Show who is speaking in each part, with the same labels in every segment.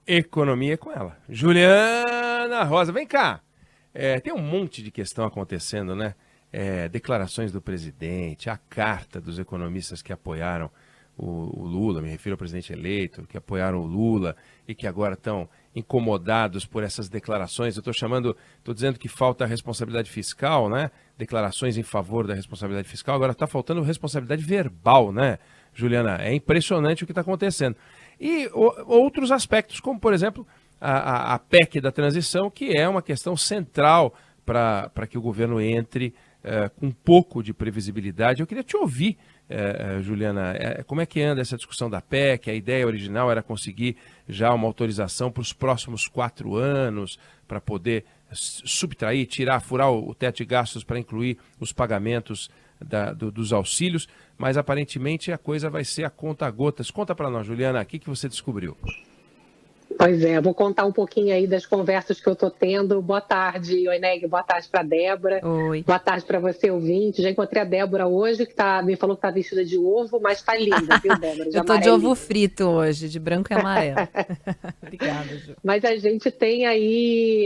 Speaker 1: Economia é com ela. Juliana Rosa, vem cá. Tem um monte de questão acontecendo, né? Declarações do presidente, a carta dos economistas que apoiaram o Lula, me refiro ao presidente eleito, que apoiaram o Lula e que agora estão incomodados por essas declarações. Eu estou dizendo que falta responsabilidade fiscal, né? Declarações em favor da responsabilidade fiscal. Agora está faltando responsabilidade verbal, né, Juliana? É impressionante o que está acontecendo. E outros aspectos, como, por exemplo, a PEC da transição, que é uma questão central para que o governo entre com um pouco de previsibilidade. Eu queria te ouvir, Juliana, como é que anda essa discussão da PEC? A ideia original era conseguir já uma autorização para os próximos 4 anos, para poder subtrair, furar o teto de gastos para incluir os pagamentos dos auxílios, mas aparentemente a coisa vai ser a conta gotas. Conta para nós, Juliana, o que você descobriu?
Speaker 2: Pois é, vou contar um pouquinho aí das conversas que eu estou tendo. Boa tarde, Oineg, boa tarde para a Débora.
Speaker 3: Oi.
Speaker 2: Boa tarde para você, ouvinte. Já encontrei a Débora hoje, que me falou que está vestida de ovo, mas está linda, viu, Débora?
Speaker 3: Eu estou de ovo frito hoje, de branco e amarelo. Obrigada, Ju.
Speaker 2: Mas a gente tem aí,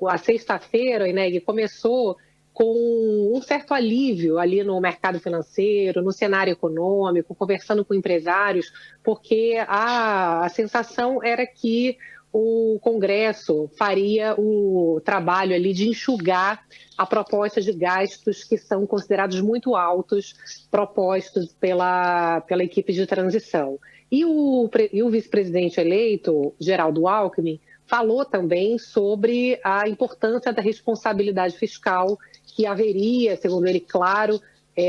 Speaker 2: a sexta-feira, Oineg, começou com um certo alívio ali no mercado financeiro, no cenário econômico, conversando com empresários, porque a sensação era que o Congresso faria o trabalho ali de enxugar a proposta de gastos que são considerados muito altos, propostos pela equipe de transição. E o vice-presidente eleito, Geraldo Alckmin, falou também sobre a importância da responsabilidade fiscal, que haveria, segundo ele, claro,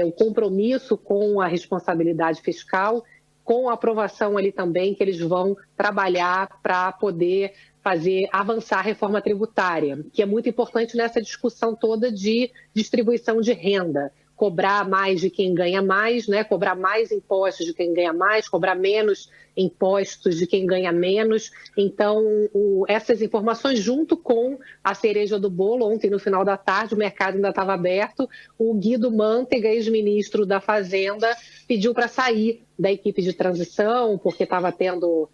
Speaker 2: o compromisso com a responsabilidade fiscal, com a aprovação ali também que eles vão trabalhar para poder fazer avançar a reforma tributária, que é muito importante nessa discussão toda de distribuição de renda. Cobrar mais de quem ganha mais, né? Cobrar mais impostos de quem ganha mais, cobrar menos impostos de quem ganha menos. Então, essas informações, junto com a cereja do bolo, ontem no final da tarde, o mercado ainda estava aberto, o Guido Mantega, ex-ministro da Fazenda, pediu para sair da equipe de transição, porque estava tendo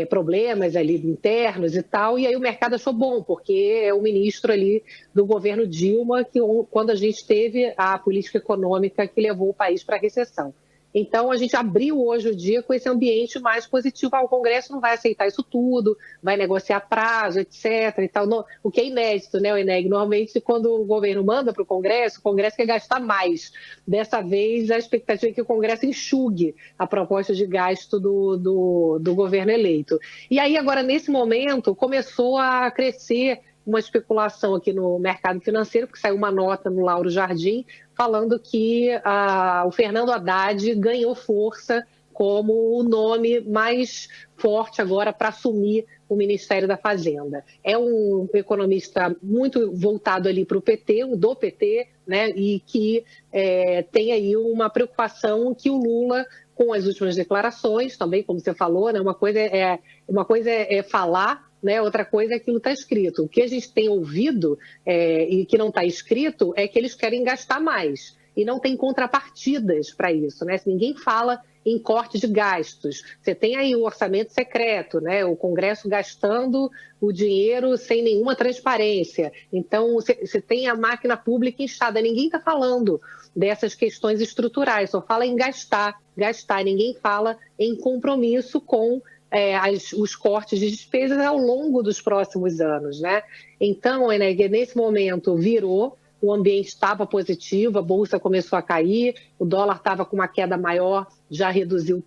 Speaker 2: problemas ali internos e tal, e aí o mercado achou bom, porque é o ministro ali do governo Dilma, que quando a gente teve a política econômica que levou o país para a recessão. Então, a gente abriu hoje o dia com esse ambiente mais positivo. O Congresso não vai aceitar isso tudo, vai negociar prazo, etc. E tal. O que é inédito, né, Oineg? Normalmente, quando o governo manda para o Congresso quer gastar mais. Dessa vez, a expectativa é que o Congresso enxugue a proposta de gasto do governo eleito. E aí, agora, nesse momento, começou a crescer uma especulação aqui no mercado financeiro, porque saiu uma nota no Lauro Jardim falando que o Fernando Haddad ganhou força como o nome mais forte agora para assumir o Ministério da Fazenda. É um economista muito voltado ali para o PT, do PT, né, e que tem aí uma preocupação que o Lula, com as últimas declarações, também, como você falou, né, uma coisa é falar, né? Outra coisa é aquilo que está escrito. O que a gente tem ouvido e que não está escrito é que eles querem gastar mais. E não tem contrapartidas para isso, né? Se ninguém fala em corte de gastos. Você tem aí o orçamento secreto, né? O Congresso gastando o dinheiro sem nenhuma transparência. Então, você tem a máquina pública inchada. Ninguém está falando dessas questões estruturais, só fala em gastar. Ninguém fala em compromisso com os cortes de despesas ao longo dos próximos anos, né? Então, nesse momento virou, o ambiente estava positivo, a bolsa começou a cair, o dólar estava com uma queda maior, já reduziu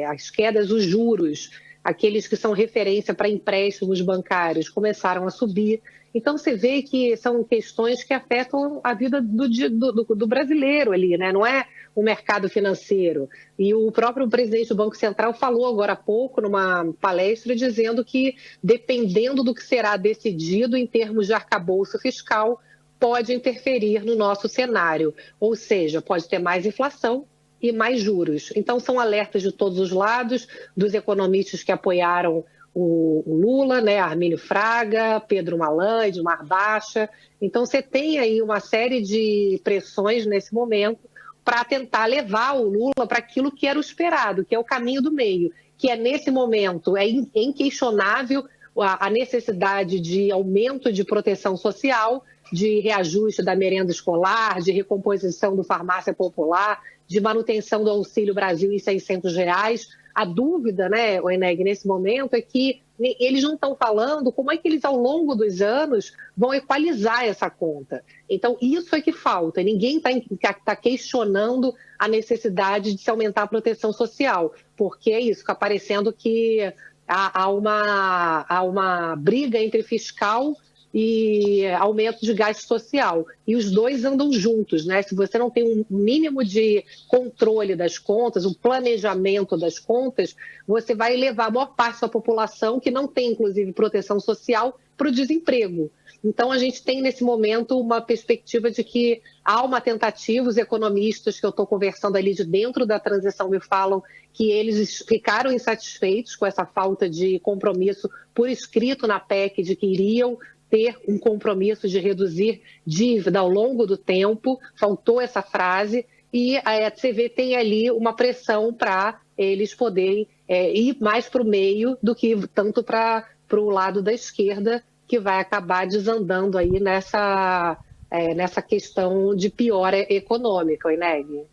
Speaker 2: as quedas, os juros, aqueles que são referência para empréstimos bancários, começaram a subir. Então, você vê que são questões que afetam a vida do brasileiro ali, né? Não é o mercado financeiro. E o próprio presidente do Banco Central falou agora há pouco, numa palestra, dizendo que, dependendo do que será decidido em termos de arcabouço fiscal, pode interferir no nosso cenário. Ou seja, pode ter mais inflação e mais juros. Então, são alertas de todos os lados, dos economistas que apoiaram o Lula, né, Armínio Fraga, Pedro Malan, Edmar Baixa. Então, você tem aí uma série de pressões nesse momento. para tentar levar o Lula para aquilo que era o esperado, que é o caminho do meio, que é nesse momento é inquestionável a necessidade de aumento de proteção social, de reajuste da merenda escolar, de recomposição do farmácia popular, de manutenção do Auxílio Brasil em R$600. A dúvida, né, Eneg, nesse momento é que eles não estão falando como é que eles, ao longo dos anos, vão equalizar essa conta. Então, isso é que falta. Ninguém está questionando a necessidade de se aumentar a proteção social, porque é isso, fica parecendo que há uma briga entre fiscal e aumento de gasto social. E os dois andam juntos, né? Se você não tem um mínimo de controle das contas, um planejamento das contas, você vai levar a maior parte da população, que não tem, inclusive, proteção social, para o desemprego. Então, a gente tem, nesse momento, uma perspectiva de que há uma tentativa, os economistas que eu estou conversando ali de dentro da transição me falam que eles ficaram insatisfeitos com essa falta de compromisso por escrito na PEC de que iriam ter um compromisso de reduzir dívida ao longo do tempo, faltou essa frase, e a ECV tem ali uma pressão para eles poderem ir mais para o meio do que tanto para o lado da esquerda, que vai acabar desandando aí nessa questão de piora econômica, Eneg.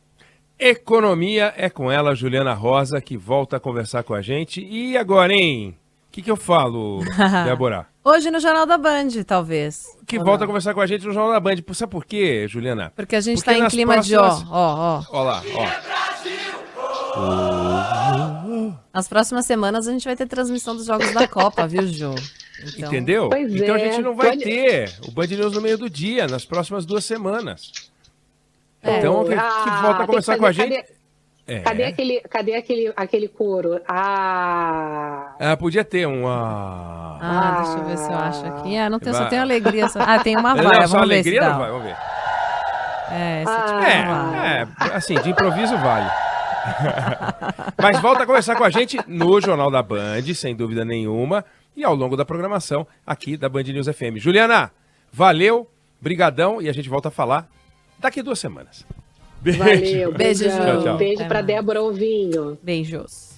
Speaker 1: Economia é com ela, Juliana Rosa, que volta a conversar com a gente. E agora, hein? O que eu falo, Débora?
Speaker 3: Hoje no Jornal da Band, talvez.
Speaker 1: Que volta a conversar com a gente no Jornal da Band. Sabe por quê, Juliana?
Speaker 3: Porque a gente está em clima próximas... de ó.
Speaker 1: Ó lá, ó.
Speaker 3: Nas próximas semanas a gente vai ter transmissão dos Jogos da Copa, viu, Ju?
Speaker 1: Então... Entendeu?
Speaker 2: Pois
Speaker 1: então
Speaker 2: é.
Speaker 1: A gente não vai ter o Band News no meio do dia, nas próximas 2 semanas. Então, que volta a conversar com a gente...
Speaker 2: Cadê aquele coro?
Speaker 1: Podia ter um...
Speaker 3: deixa eu ver se eu acho aqui. Não tem, só tem alegria. Tem uma vaia,
Speaker 1: não,
Speaker 3: vamos
Speaker 1: só
Speaker 3: ver
Speaker 1: alegria
Speaker 3: se
Speaker 1: não vai, vamos ver.
Speaker 3: Assim,
Speaker 1: de improviso vale. Mas volta a conversar com a gente no Jornal da Band, sem dúvida nenhuma, e ao longo da programação aqui da Band News FM. Juliana, valeu, brigadão, e a gente volta a falar daqui 2 semanas. Beijo.
Speaker 2: Valeu,
Speaker 3: beijo, Ju.
Speaker 1: Tchau, tchau.
Speaker 2: Beijo para Débora Ovinho.
Speaker 3: Beijos.